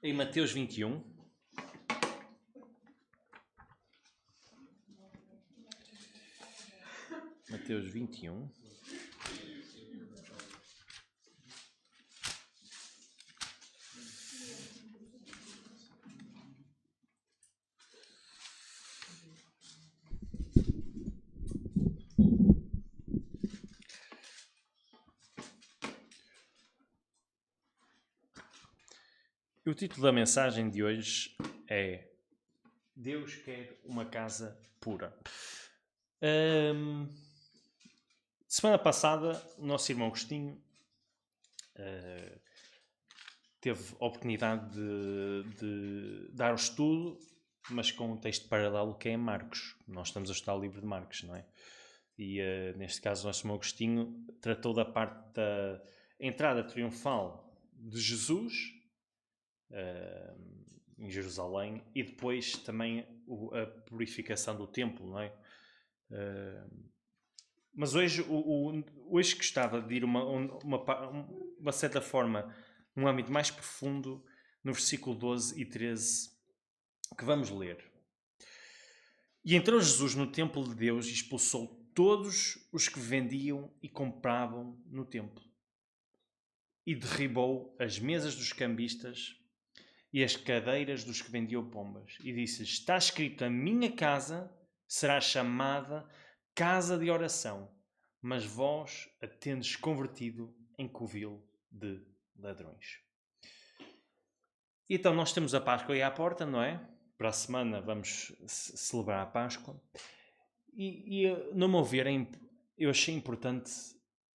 Em Mateus 21, Mateus 21, o título da mensagem de hoje é Deus quer uma casa pura. Semana passada, o nosso irmão Agostinho teve a oportunidade de dar o estudo, mas com um texto paralelo que é em Marcos. Nós estamos a estudar o livro de Marcos, não é? E neste caso, o nosso irmão Agostinho tratou da parte da entrada triunfal de Jesus em Jerusalém e depois também a purificação do templo, não é? Mas hoje gostava de ir uma certa forma num âmbito mais profundo no versículo 12 e 13 que vamos ler. E entrou Jesus no templo de Deus e expulsou todos os que vendiam e compravam no templo e derribou as mesas dos cambistas e as cadeiras dos que vendiam pombas e disse: está escrito, a minha casa será chamada casa de oração, mas vós a tendes convertido em covil de ladrões. Então nós temos a Páscoa aí à porta, não é? Para a semana vamos celebrar a Páscoa. E no meu ver, eu achei importante,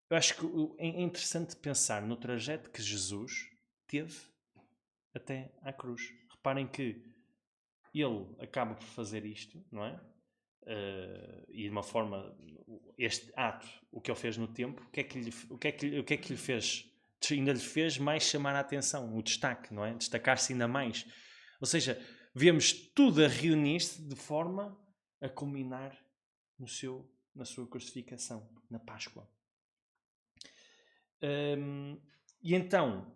eu acho que é interessante pensar no trajeto que Jesus teve até à cruz. Reparem que ele acaba por fazer isto, não é? E de uma forma, este ato, o que ele fez no tempo, o que é que lhe fez? Ainda lhe fez mais chamar a atenção, o destaque, não é? Destacar-se ainda mais. Ou seja, vemos tudo a reunir-se de forma a culminar na sua crucificação, na Páscoa. E então,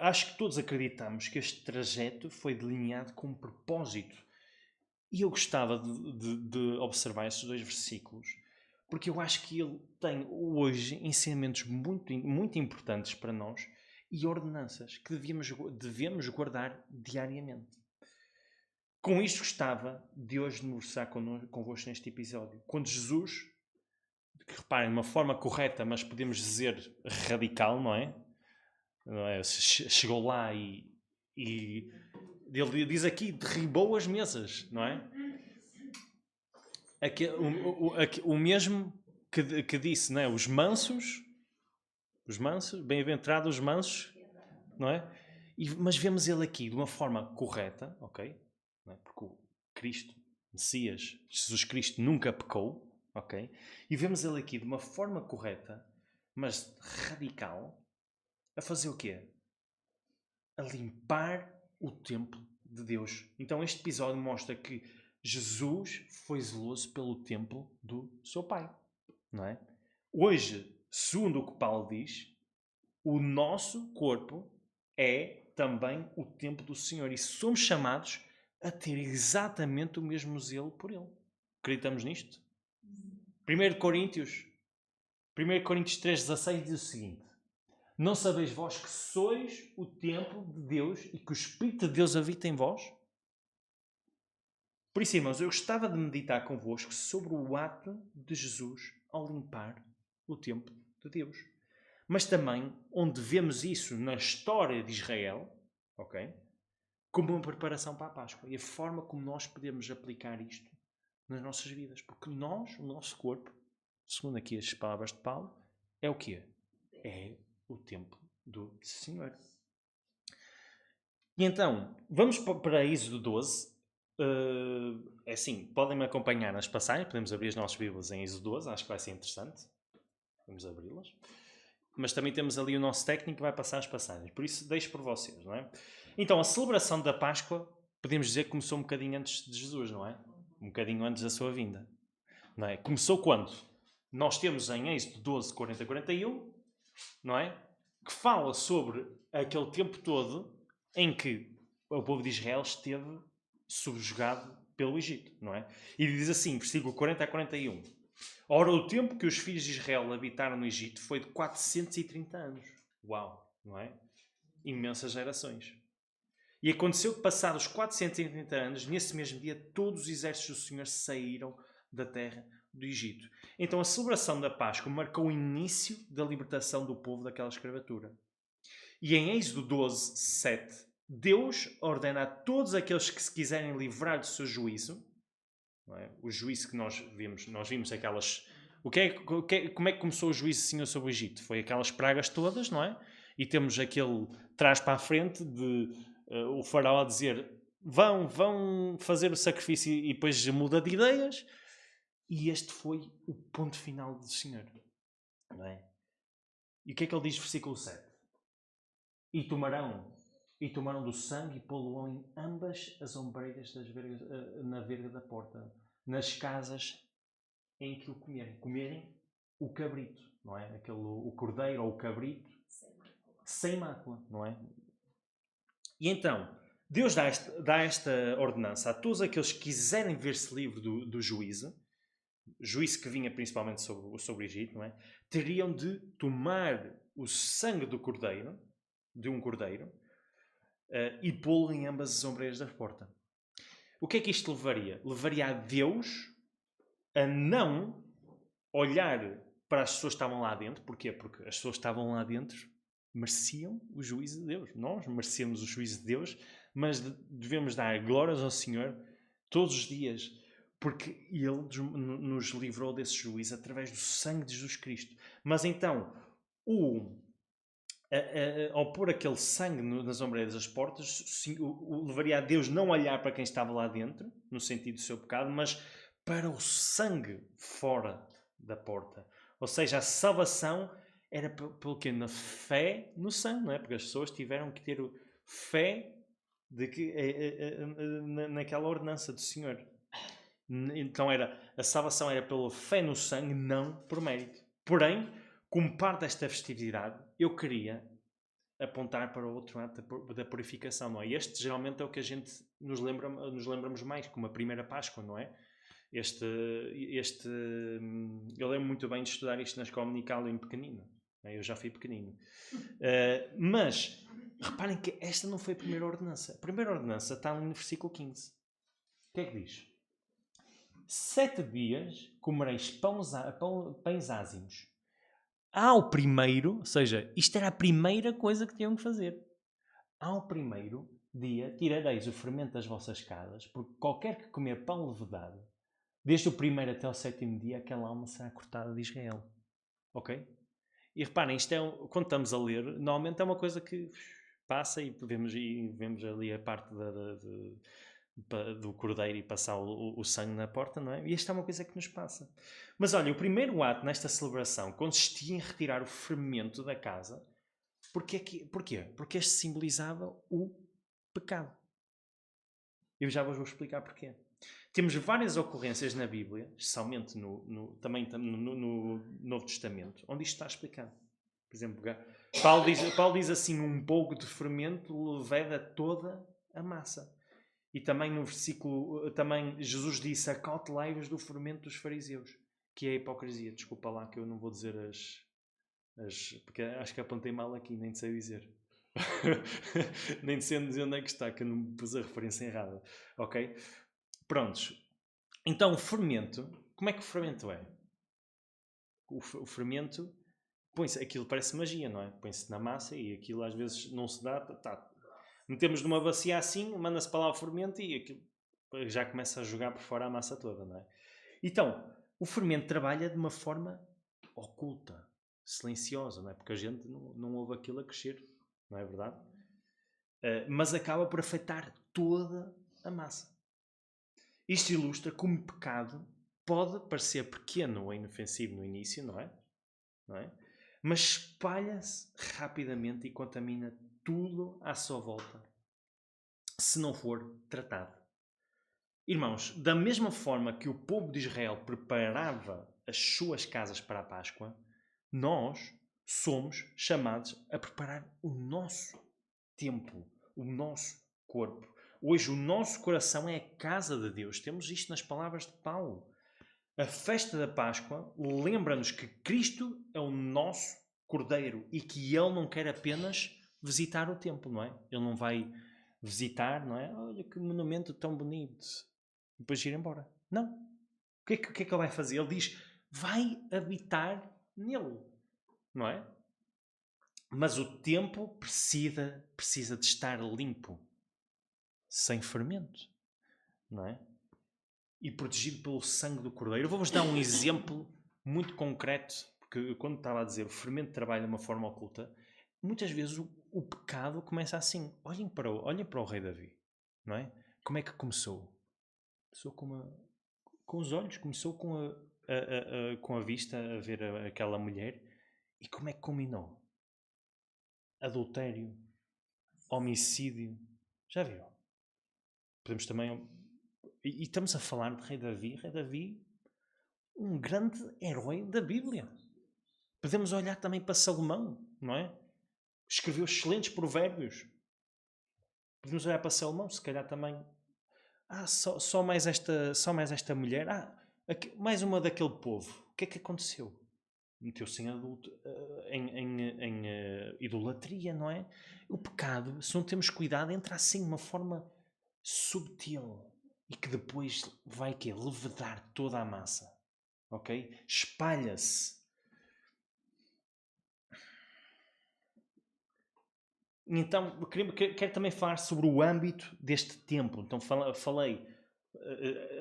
acho que todos acreditamos que este trajeto foi delineado com um propósito. E eu gostava de observar esses dois versículos, porque eu acho que ele tem hoje ensinamentos muito, muito importantes para nós e ordenanças que devemos guardar diariamente. Com isto gostava de hoje conversar convosco neste episódio. Quando Jesus, que reparem, de uma forma correta, mas podemos dizer radical, não é? Chegou lá e ele diz aqui, derribou as mesas, não é? O mesmo que disse, não é? Os mansos, bem-aventurados os mansos, não é? Mas vemos ele aqui de uma forma correta, ok? Não é? Porque o Cristo, Messias, Jesus Cristo nunca pecou, ok? E vemos ele aqui de uma forma correta, mas radical, a fazer o quê? A limpar o templo de Deus. Então este episódio mostra que Jesus foi zeloso pelo templo do seu Pai, não é? Hoje, segundo o que Paulo diz, o nosso corpo é também o templo do Senhor e somos chamados a ter exatamente o mesmo zelo por Ele. Acreditamos nisto? 1 Coríntios 3,16 diz o seguinte: não sabeis vós que sois o templo de Deus e que o Espírito de Deus habita em vós? Por isso, irmãos, eu gostava de meditar convosco sobre o ato de Jesus ao limpar o templo de Deus. Mas também onde vemos isso na história de Israel, ok? Como uma preparação para a Páscoa. E a forma como nós podemos aplicar isto nas nossas vidas. Porque nós, o nosso corpo, segundo aqui as palavras de Paulo, é o quê? É o templo do Senhor. E então, vamos para Êxodo 12. É assim, podem-me acompanhar nas passagens, podemos abrir as nossas Bíblias em Êxodo 12, acho que vai ser interessante. Vamos abri-las. Mas também temos ali o nosso técnico que vai passar as passagens, por isso deixo por vocês, não é? Então, a celebração da Páscoa, podemos dizer que começou um bocadinho antes de Jesus, não é? Um bocadinho antes da sua vinda. Não é? Começou quando? Nós temos em Êxodo 12, 40, 41, não é? Que fala sobre aquele tempo todo em que o povo de Israel esteve subjugado pelo Egito, não é? E diz assim, versículo 40 a 41. Ora, o tempo que os filhos de Israel habitaram no Egito foi de 430 anos. Uau, não é? Imensas gerações. E aconteceu que, passados 430 anos, nesse mesmo dia, todos os exércitos do Senhor saíram da terra do Egito. Então, a celebração da Páscoa marcou o início da libertação do povo daquela escravatura. E em Êxodo 12, 7, Deus ordena a todos aqueles que se quiserem livrar do seu juízo, não é? O juízo que nós vimos aquelas... como é que começou o juízo do Senhor sobre o Egito? Foi aquelas pragas todas, não é? E temos aquele trás para a frente de o faraó a dizer vão fazer o sacrifício e depois muda de ideias. E este foi o ponto final do Senhor, não é? E o que é que ele diz no versículo 7? E tomaram do sangue e pô-lo em ambas as ombreiras na verga da porta, nas casas em que o comerem o cabrito, não é? O cordeiro ou o cabrito sem mácula, não é? E então, Deus dá esta ordenança a todos aqueles que quiserem ver-se livre do juízo que vinha principalmente sobre o Egito, não é? Teriam de tomar o sangue do cordeiro, de um cordeiro, e pô-lo em ambas as ombreiras da porta. O que é que isto levaria? Levaria a Deus a não olhar para as pessoas que estavam lá dentro. Porquê? Porque as pessoas que estavam lá dentro mereciam o juízo de Deus. Nós merecemos o juízo de Deus, mas devemos dar glórias ao Senhor todos os dias, porque Ele nos livrou desse juízo através do sangue de Jesus Cristo. Mas então, ao pôr aquele sangue nas ombreiras das portas, levaria a Deus não olhar para quem estava lá dentro, no sentido do seu pecado, mas para o sangue fora da porta. Ou seja, a salvação era pelo quê? Na fé no sangue, não é? Porque as pessoas tiveram que ter fé naquela ordenança do Senhor. Então a salvação era pela fé no sangue, não por mérito. Porém, como parte desta festividade, eu queria apontar para o outro ato da purificação, não é? Este geralmente é o que a gente nos lembramos mais, como a primeira Páscoa, não é? Eu lembro muito bem de estudar isto na escola dominical em pequenino. Eu já fui pequenino. Mas, reparem que esta não foi a primeira ordenança. A primeira ordenança está no versículo 15. O que é que diz? 7 dias comereis pães ázimos. Ao primeiro, ou seja, isto era a primeira coisa que tinham que fazer. Ao primeiro dia tirareis o fermento das vossas casas, porque qualquer que comer pão levedado, desde o primeiro até o 7º dia, aquela alma será cortada de Israel. Ok? E reparem, isto quando estamos a ler, normalmente é uma coisa que passa e vemos ali a parte do cordeiro e passar o sangue na porta, não é? E esta é uma coisa que nos passa. Mas olha, o primeiro ato nesta celebração consistia em retirar o fermento da casa. Porquê? Porque este simbolizava o pecado. Eu já vos vou explicar porquê. Temos várias ocorrências na Bíblia, especialmente também no Novo Testamento, onde isto está explicado. Por exemplo, Paulo diz assim, um pouco de fermento leveda toda a massa. E também no versículo, também Jesus disse, acautelai-vos do fermento dos fariseus, que é a hipocrisia. Desculpa lá que eu não vou dizer porque acho que apontei mal aqui, nem sei dizer. Nem sei dizer onde é que está, que eu não pus a referência errada. Ok? Prontos. Então, o fermento, como é que o fermento é? O fermento, aquilo parece magia, não é? Põe-se na massa e aquilo às vezes não se dá, metemos numa bacia assim, manda-se para lá o fermento e aquilo já começa a jogar por fora a massa toda, não é? Então, o fermento trabalha de uma forma oculta, silenciosa, não é? Porque a gente não ouve aquilo a crescer, não é verdade? Mas acaba por afetar toda a massa. Isto ilustra como o pecado pode parecer pequeno ou inofensivo no início, não é? Mas espalha-se rapidamente e contamina tudo à sua volta, se não for tratado. Irmãos, da mesma forma que o povo de Israel preparava as suas casas para a Páscoa, nós somos chamados a preparar o nosso templo, o nosso corpo. Hoje o nosso coração é a casa de Deus. Temos isto nas palavras de Paulo. A festa da Páscoa lembra-nos que Cristo é o nosso Cordeiro e que Ele não quer apenas visitar o templo, não é? Ele não vai visitar, não é? Olha que monumento tão bonito. E depois ir embora. Não. O que é que Ele vai fazer? Ele diz, vai habitar nele, não é? Mas o templo precisa de estar limpo, sem fermento, não é? E protegido pelo sangue do Cordeiro. Eu vou-vos dar um exemplo muito concreto, porque quando estava a dizer o fermento trabalha de uma forma oculta, muitas vezes o pecado começa assim. Olhem para o rei Davi, não é? Como é que começou? Começou com os olhos, começou com a vista a ver aquela mulher. E como é que culminou? Adultério, homicídio. Já viram? Podemos também... E estamos a falar de rei Davi. Rei Davi, um grande herói da Bíblia. Podemos olhar também para Salomão, não é? Escreveu excelentes provérbios. Podemos olhar para Salomão, se calhar também. Só mais esta mulher. Mais uma daquele povo. O que é que aconteceu? Meteu-se em idolatria, não é? O pecado, se não temos cuidado, entra assim de uma forma subtil e que depois vai levedar toda a massa. Ok? Espalha-se. Então, quero também falar sobre o âmbito deste templo. Então,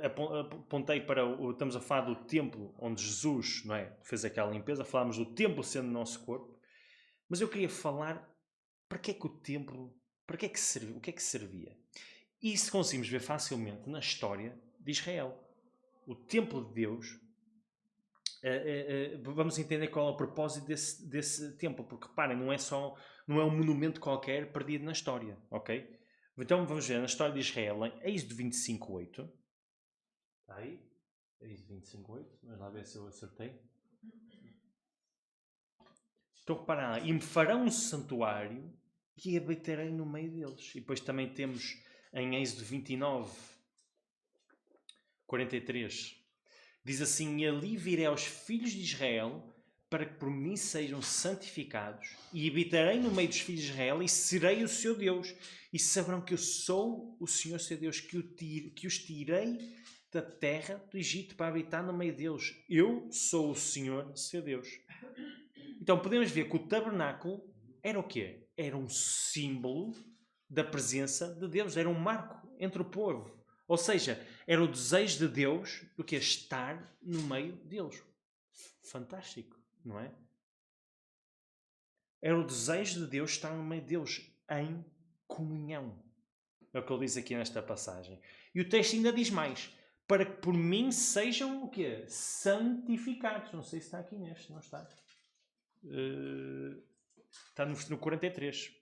apontei para estamos a falar do templo onde Jesus, não é, fez aquela limpeza. Falámos do templo sendo o nosso corpo. Mas eu queria falar para que é que o templo, para que é que servia, o que é que servia. E isso conseguimos ver facilmente na história de Israel. O templo de Deus, vamos entender qual é o propósito desse templo, porque reparem, não é um monumento qualquer perdido na história, ok? Então vamos ver na história de Israel, em Êxodo 25:8. Está aí? Êxodo 25:8. Vamos lá ver se eu acertei. Então reparem lá, e me farão um santuário e habitarei no meio deles. E depois também temos em Êxodo 29:43. Diz assim, e ali virei aos filhos de Israel para que por mim sejam santificados e habitarei no meio dos filhos de Israel e serei o seu Deus e saberão que eu sou o Senhor seu Deus, que os tirei da terra do Egito para habitar no meio deles. Eu sou o Senhor seu Deus. Então podemos ver que o tabernáculo era o quê? Era um símbolo da presença de Deus, era um marco entre o povo. Ou seja, era o desejo de Deus do que é estar no meio deles. Fantástico, não é? Era o desejo de Deus estar no meio deles, em comunhão. É o que ele diz aqui nesta passagem. E o texto ainda diz mais. Para que por mim sejam o quê? Santificados. Não sei se está aqui neste, não está? Está no 43.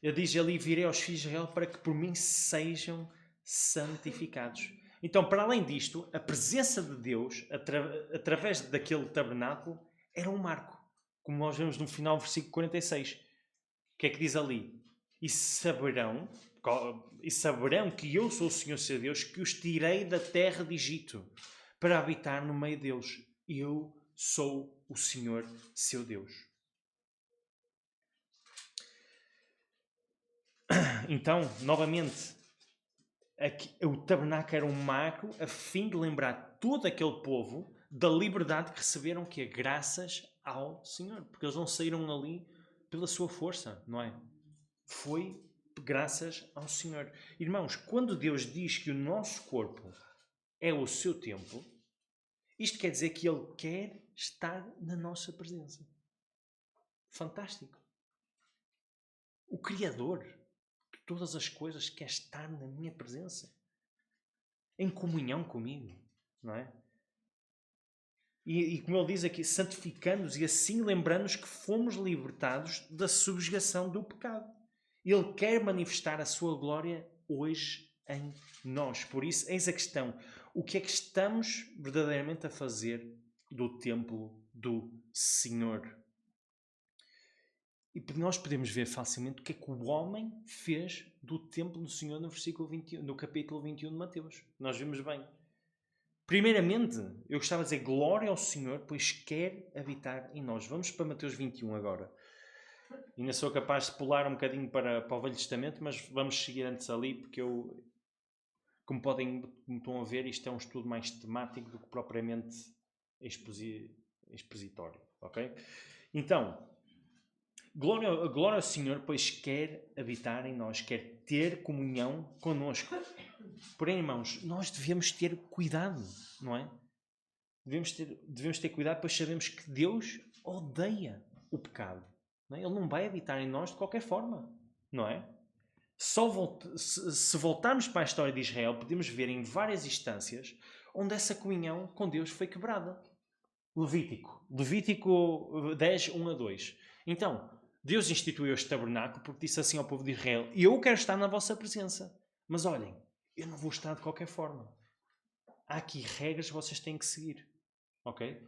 Ele diz ali, virei aos filhos de Israel para que por mim sejam santificados. Então, para além disto, a presença de Deus, através daquele tabernáculo, era um marco. Como nós vemos no final do versículo 46. O que é que diz ali? E saberão que eu sou o Senhor seu Deus, que os tirei da terra de Egito, para habitar no meio deles. Eu sou o Senhor seu Deus. Então, novamente, o tabernáculo era um marco a fim de lembrar todo aquele povo da liberdade que receberam, que é graças ao Senhor. Porque eles não saíram ali pela sua força, não é? Foi graças ao Senhor. Irmãos, quando Deus diz que o nosso corpo é o seu templo, isto quer dizer que Ele quer estar na nossa presença. Fantástico. O Criador todas as coisas quer estar na minha presença, em comunhão comigo, não é? E como ele diz aqui, santificando-nos e assim lembrando-nos que fomos libertados da subjugação do pecado. Ele quer manifestar a sua glória hoje em nós. Por isso, eis a questão. O que é que estamos verdadeiramente a fazer do templo do Senhor? E nós podemos ver facilmente o que é que o homem fez do templo do Senhor no versículo 21, no capítulo 21 de Mateus. Nós vemos bem. Primeiramente, eu gostava de dizer glória ao Senhor, pois quer habitar em nós. Vamos para Mateus 21 agora. Ainda sou capaz de pular um bocadinho para o Velho Testamento, mas vamos seguir antes ali, porque como estão a ver, isto é um estudo mais temático do que propriamente expositório. Ok? Então, glória ao Senhor, pois quer habitar em nós, quer ter comunhão connosco. Porém, irmãos, nós devemos ter cuidado, não é? Devemos ter cuidado, pois sabemos que Deus odeia o pecado. Não é? Ele não vai habitar em nós de qualquer forma, não é? Se voltarmos para a história de Israel, podemos ver em várias instâncias onde essa comunhão com Deus foi quebrada. Levítico 10, 1 a 2. Então, Deus instituiu este tabernáculo porque disse assim ao povo de Israel: eu quero estar na vossa presença, mas olhem, eu não vou estar de qualquer forma. Há aqui regras que vocês têm que seguir. Ok?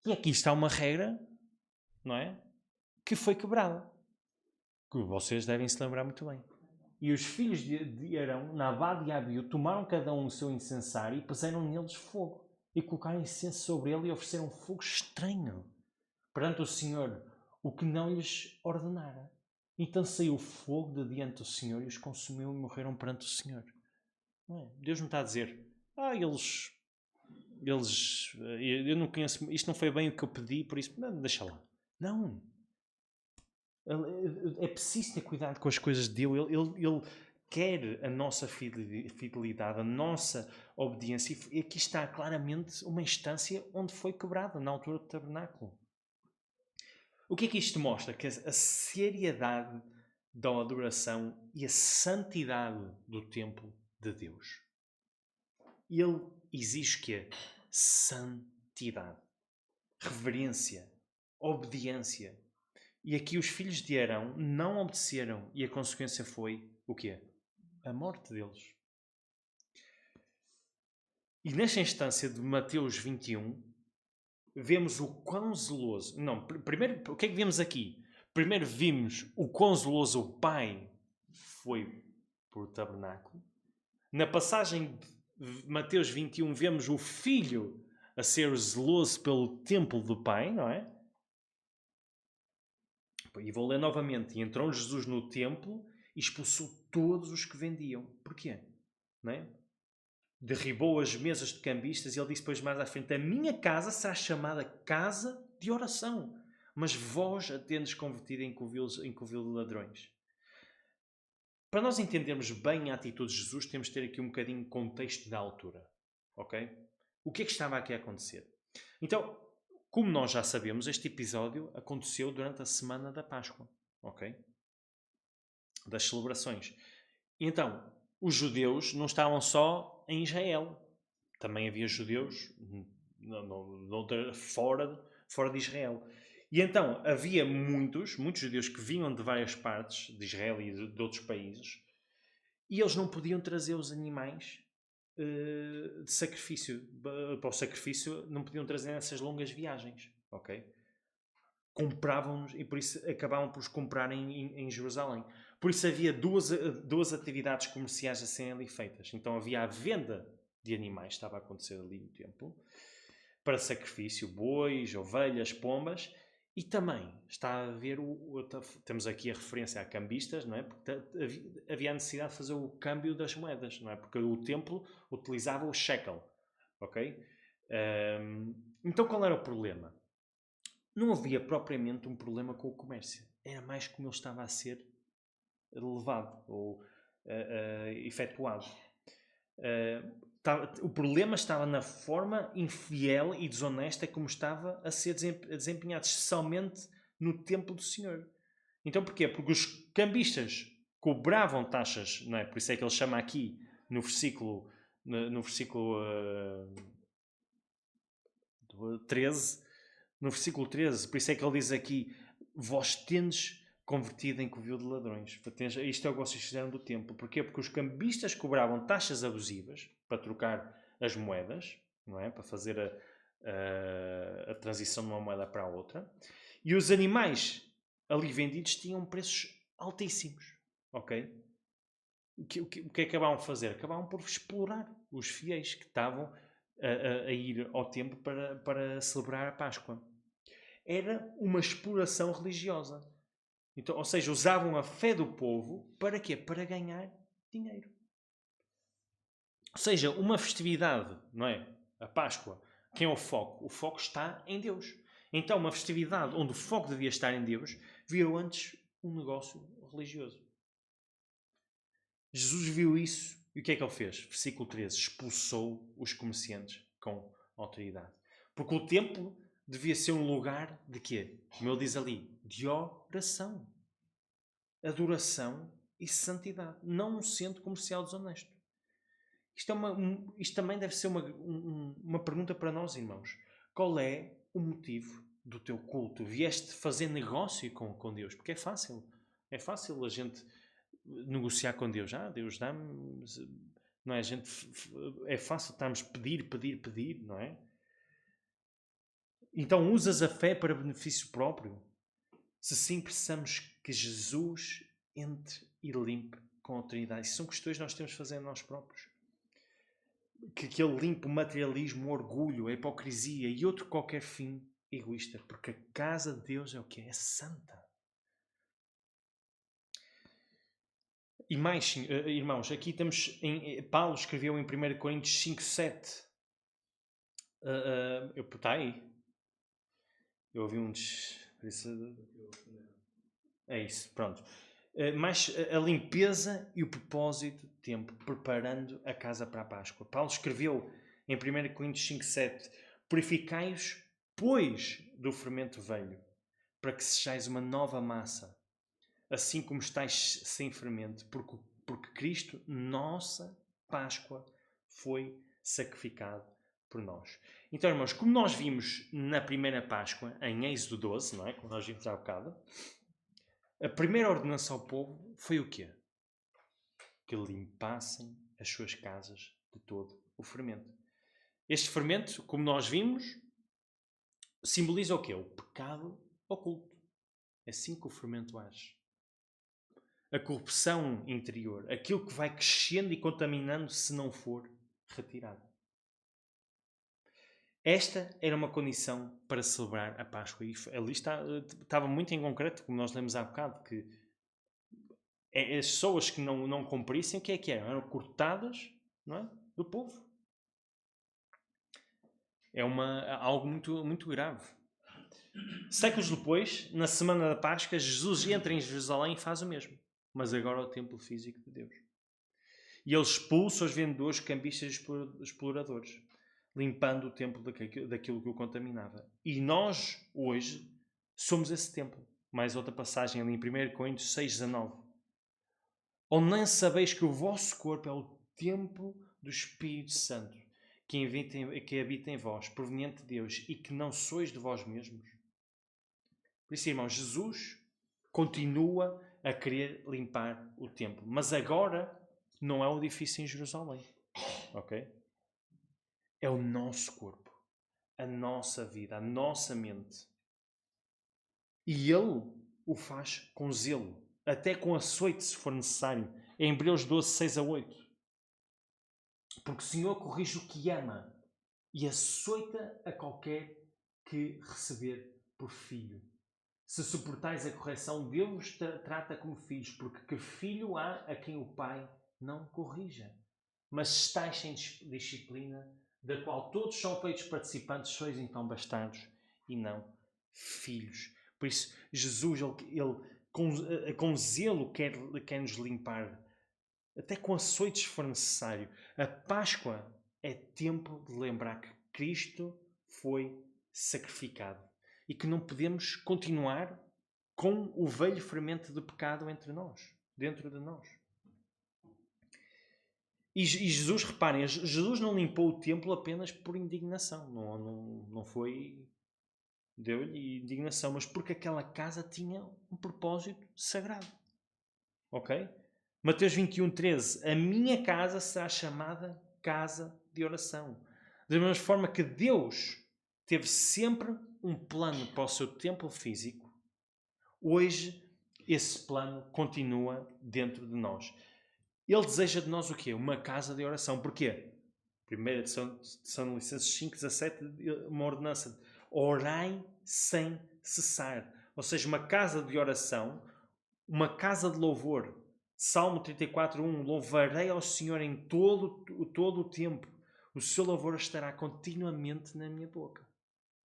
E aqui está uma regra, não é? Que foi quebrada. Que vocês devem se lembrar muito bem. E os filhos de Arão, Nadab e Abiú, tomaram cada um o seu incensário e puseram neles fogo. E colocaram incenso sobre ele e ofereceram fogo estranho perante o Senhor, o que não lhes ordenara. Então saiu fogo de diante do Senhor e os consumiu e morreram perante o Senhor. Não é? Deus não está a dizer, eu não conheço, isto não foi bem o que eu pedi, por isso, não, deixa lá. Não. É preciso ter cuidado com as coisas de Deus. Ele quer a nossa fidelidade, a nossa obediência. E aqui está claramente uma instância onde foi quebrada, na altura do tabernáculo. O que é que isto mostra? Que a seriedade da adoração e a santidade do templo de Deus. Ele exige que santidade, reverência, obediência. E aqui os filhos de Arão não obedeceram e a consequência foi o quê? A morte deles. E nesta instância de Mateus 21, vemos o quão zeloso... Não, primeiro, o que é que vemos aqui? Primeiro vimos o quão zeloso o pai foi por tabernáculo. Na passagem de Mateus 21, vemos o filho a ser zeloso pelo templo do pai, não é? E vou ler novamente. E entrou Jesus no templo e expulsou todos os que vendiam. Porquê? Não é? Derribou as mesas de cambistas e ele disse depois mais à frente: a minha casa será chamada casa de oração, mas vós a tendes convertido em covil de ladrões. Para nós entendermos bem a atitude de Jesus, temos de ter aqui um bocadinho de contexto da altura. Ok? O que é que estava aqui a acontecer? Então, como nós já sabemos, este episódio aconteceu durante a semana da Páscoa, ok? Das celebrações. Então, os judeus não estavam só em Israel. Também havia judeus fora de Israel. E então, havia muitos judeus que vinham de várias partes de Israel e de outros países, e eles não podiam trazer os animais de sacrifício. Para o sacrifício não podiam trazer nessas longas viagens, ok? Compravam-nos e por isso acabavam por os comprar em Jerusalém. Por isso havia duas atividades comerciais a serem ali feitas. Então havia a venda de animais, estava a acontecer ali no templo, para sacrifício, bois, ovelhas, pombas, e também está a haver temos aqui a referência a cambistas, não é? Porque havia a necessidade de fazer o câmbio das moedas, não é? Porque o templo utilizava o shekel, ok? Então qual era o problema? Não havia propriamente um problema com o comércio, era mais como ele estava a ser levado ou efetuado. O problema estava na forma infiel e desonesta como estava a ser desempenhado, especialmente no templo do Senhor. Então porquê? Porque os cambistas cobravam taxas, não é? Por isso é que ele chama aqui no versículo 13, no versículo 13, por isso é que ele diz aqui: vós tendes convertido em covil de ladrões. Isto é o que vocês fizeram do templo. Porquê? Porque os cambistas cobravam taxas abusivas para trocar as moedas, não é? Para fazer a transição de uma moeda para a outra. E os animais ali vendidos tinham preços altíssimos, ok? O que acabavam de fazer? Acabavam por explorar os fiéis que estavam a ir ao templo para celebrar a Páscoa. Era uma exploração religiosa. Então, ou seja, usavam a fé do povo para quê? Para ganhar dinheiro. Ou seja, uma festividade, não é? A Páscoa. Quem é o foco? O foco está em Deus. Então, uma festividade onde o foco devia estar em Deus virou antes um negócio religioso. Jesus viu isso e o que é que ele fez? Versículo 13. Expulsou os comerciantes com autoridade. Porque o templo devia ser um lugar de quê? Como ele diz ali, de oração, adoração e santidade. Não um centro comercial desonesto. Isto também deve ser uma pergunta para nós, irmãos. Qual é o motivo do teu culto? Vieste fazer negócio com Deus? Porque é fácil. É fácil a gente negociar com Deus. Deus dá-me... Não é? É fácil estarmos pedir, não é? Então usas a fé para benefício próprio? Se sim, precisamos que Jesus entre e limpe com autoridade. Isso são questões que nós temos de fazer a nós próprios. Que ele limpe o materialismo, o orgulho, a hipocrisia e outro qualquer fim egoísta. Porque a casa de Deus é o quê? É santa. E mais, irmãos, aqui temos... Paulo escreveu em 1 Coríntios 5:7. Está aí? Eu ouvi um... É isso, pronto. Mas a limpeza e o propósito do tempo, preparando a casa para a Páscoa. Paulo escreveu em 1 Coríntios 5:7: Purificai-os, pois, do fermento velho, para que sejais uma nova massa, assim como estáis sem fermento, porque Cristo, nossa Páscoa, foi sacrificado por nós. Então, irmãos, como nós vimos na primeira Páscoa, em Êxodo 12, não é? Como nós vimos há bocado, a primeira ordenança ao povo foi o quê? Que limpassem as suas casas de todo o fermento. Este fermento, como nós vimos, simboliza o quê? O pecado oculto. É assim que o fermento age. A corrupção interior. Aquilo que vai crescendo e contaminando se não for retirado. Esta era uma condição para celebrar a Páscoa. E ali estava muito em concreto, como nós lemos há bocado, que as pessoas que não cumprissem, o que é que eram? Eram cortadas, não é? Do povo. É algo muito, muito grave. Séculos depois, na semana da Páscoa, Jesus entra em Jerusalém e faz o mesmo. Mas agora ao templo físico de Deus. E ele expulsa os vendedores, cambistas e exploradores, limpando o templo daquilo que o contaminava. E nós, hoje, somos esse templo. Mais outra passagem ali em 1 Coríntios 6:19. Ou nem sabeis que o vosso corpo é o templo do Espírito Santo, que habita em vós, proveniente de Deus, e que não sois de vós mesmos? Por isso, irmãos, Jesus continua a querer limpar o templo. Mas agora não é o edifício em Jerusalém. Ok? É o nosso corpo, a nossa vida, a nossa mente. E Ele o faz com zelo, até com açoite se for necessário. Em Hebreus 12:6-8. Porque o Senhor corrige o que ama e açoita a qualquer que receber por filho. Se suportais a correção, Deus vos trata como filhos, porque que filho há a quem o Pai não corrija? Mas se estáis sem disciplina, da qual todos são feitos participantes, sois então bastardos e não filhos. Por isso, Jesus, ele com zelo quer nos limpar, até com açoites se for necessário. A Páscoa é tempo de lembrar que Cristo foi sacrificado e que não podemos continuar com o velho fermento de pecado entre nós, dentro de nós. E Jesus, reparem, Jesus não limpou o templo apenas por indignação. Não foi... Deu-lhe indignação, mas porque aquela casa tinha um propósito sagrado. Ok? Mateus 21:13. A minha casa será chamada casa de oração. Da mesma forma que Deus teve sempre um plano para o seu templo físico, Hoje, esse plano continua dentro de nós. Ele deseja de nós o quê? Uma casa de oração. Porquê? 1 Tessalonicenses 5,17, uma ordenança. Orai sem cessar. Ou seja, uma casa de oração, uma casa de louvor. Salmo 34:1, louvarei ao Senhor em todo o tempo. O seu louvor estará continuamente na minha boca.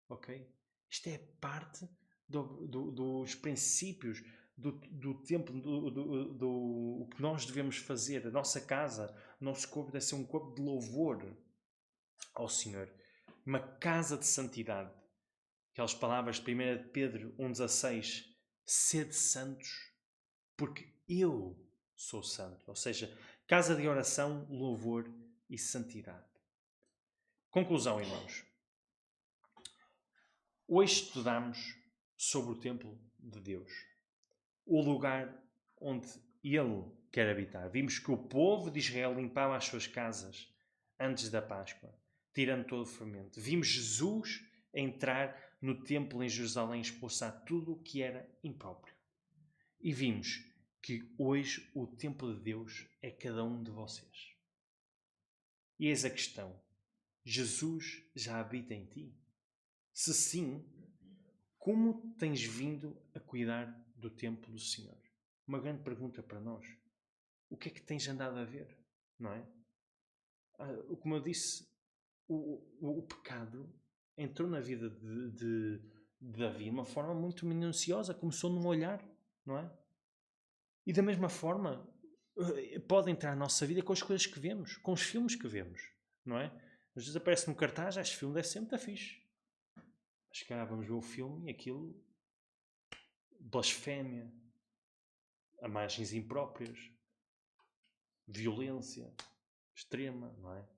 Ok? Isto é parte dos princípios do templo, do que nós devemos fazer. A nossa casa, o nosso corpo deve ser um corpo de louvor ao Senhor. Uma casa de santidade. Aquelas palavras de 1 Pedro 1,16. Sede santos, porque eu sou santo. Ou seja, casa de oração, louvor e santidade. Conclusão, irmãos. Hoje estudamos sobre o templo de Deus. O lugar onde Ele quer habitar. Vimos que o povo de Israel limpava as suas casas antes da Páscoa, tirando todo o fermento. Vimos Jesus entrar no templo em Jerusalém, expulsar tudo o que era impróprio. E vimos que hoje o templo de Deus é cada um de vocês. E eis a questão: Jesus já habita em ti? Se sim, como tens vindo a cuidar do templo do Senhor? Uma grande pergunta para nós. O que é que tens andado a ver? Não é? Como eu disse, o pecado entrou na vida de Davi de uma forma muito minuciosa. Começou num olhar, não é? E da mesma forma, pode entrar na nossa vida com as coisas que vemos, com os filmes que vemos, não é? Às vezes aparece no cartaz, este filme deve ser muito fixe. Mas cá vamos ver o filme e aquilo, blasfémia, imagens impróprias, violência extrema, não é?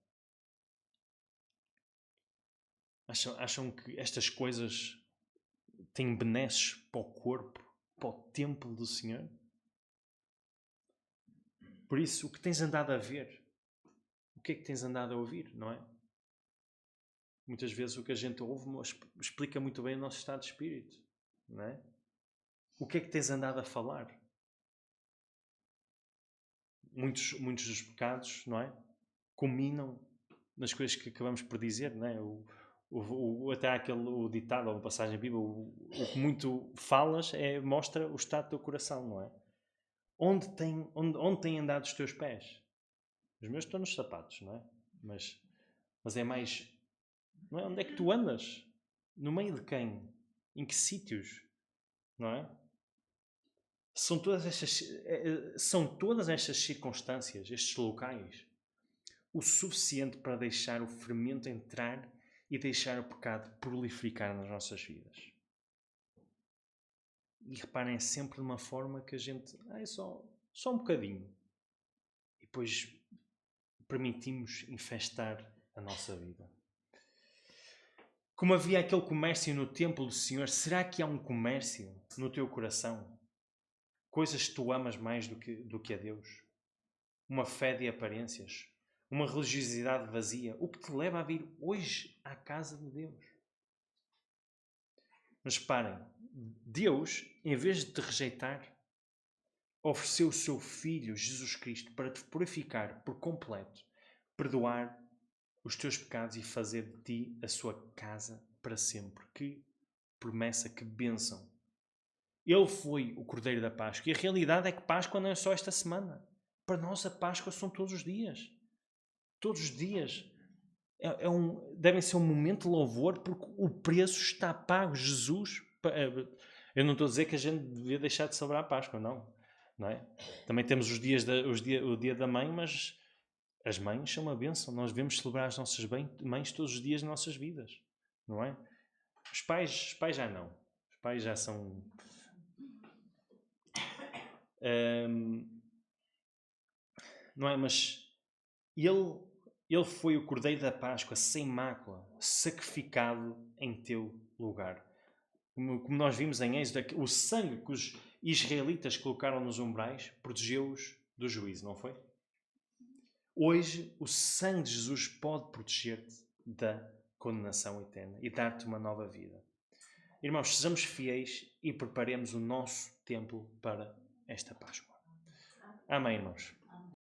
Acham que estas coisas têm benesses para o corpo, para o templo do Senhor? Por isso, o que tens andado a ver? O que é que tens andado a ouvir, não é? Muitas vezes o que a gente ouve explica muito bem o nosso estado de espírito, não é? O que é que tens andado a falar? Muitos dos pecados, não é? Culminam nas coisas que acabamos por dizer, não é? Até o ditado ou uma passagem bíblica, o que muito falas mostra o estado do teu coração, não é? Onde tem andado os teus pés? Os meus estão nos sapatos, não é? Mas é mais, não é? Onde é que tu andas? No meio de quem? Em que sítios? Não é? São todas estas circunstâncias, estes locais, o suficiente para deixar o fermento entrar e deixar o pecado proliferar nas nossas vidas. E reparem, é sempre de uma forma que a gente... é só um bocadinho. E depois permitimos infestar a nossa vida. Como havia aquele comércio no templo do Senhor, será que há um comércio no teu coração? Coisas que tu amas mais do que a Deus? Uma fé de aparências? Uma religiosidade vazia? O que te leva a vir hoje à casa de Deus? Mas reparem, Deus, em vez de te rejeitar, ofereceu o seu Filho, Jesus Cristo, para te purificar por completo, perdoar os teus pecados e fazer de ti a sua casa para sempre. Que promessa, que bênção. Ele foi o Cordeiro da Páscoa. E a realidade é que Páscoa não é só esta semana. Para nós a Páscoa são todos os dias. Todos os dias. Devem ser um momento de louvor porque o preço está pago. Jesus... Eu não estou a dizer que a gente devia deixar de celebrar a Páscoa, não é? Também temos o dia da mãe, mas as mães são uma bênção. Nós devemos celebrar as nossas mães todos os dias das nossas vidas, não é? Os pais já não. Os pais já são... não é? Mas ele foi o Cordeiro da Páscoa sem mácula, sacrificado em teu lugar. Como nós vimos em Êxodo, o sangue que os israelitas colocaram nos umbrais protegeu-os do juízo, não foi? Hoje, o sangue de Jesus pode proteger-te da condenação eterna e dar-te uma nova vida. Irmãos, sejamos fiéis e preparemos o nosso templo para esta Páscoa. Amém, irmãos.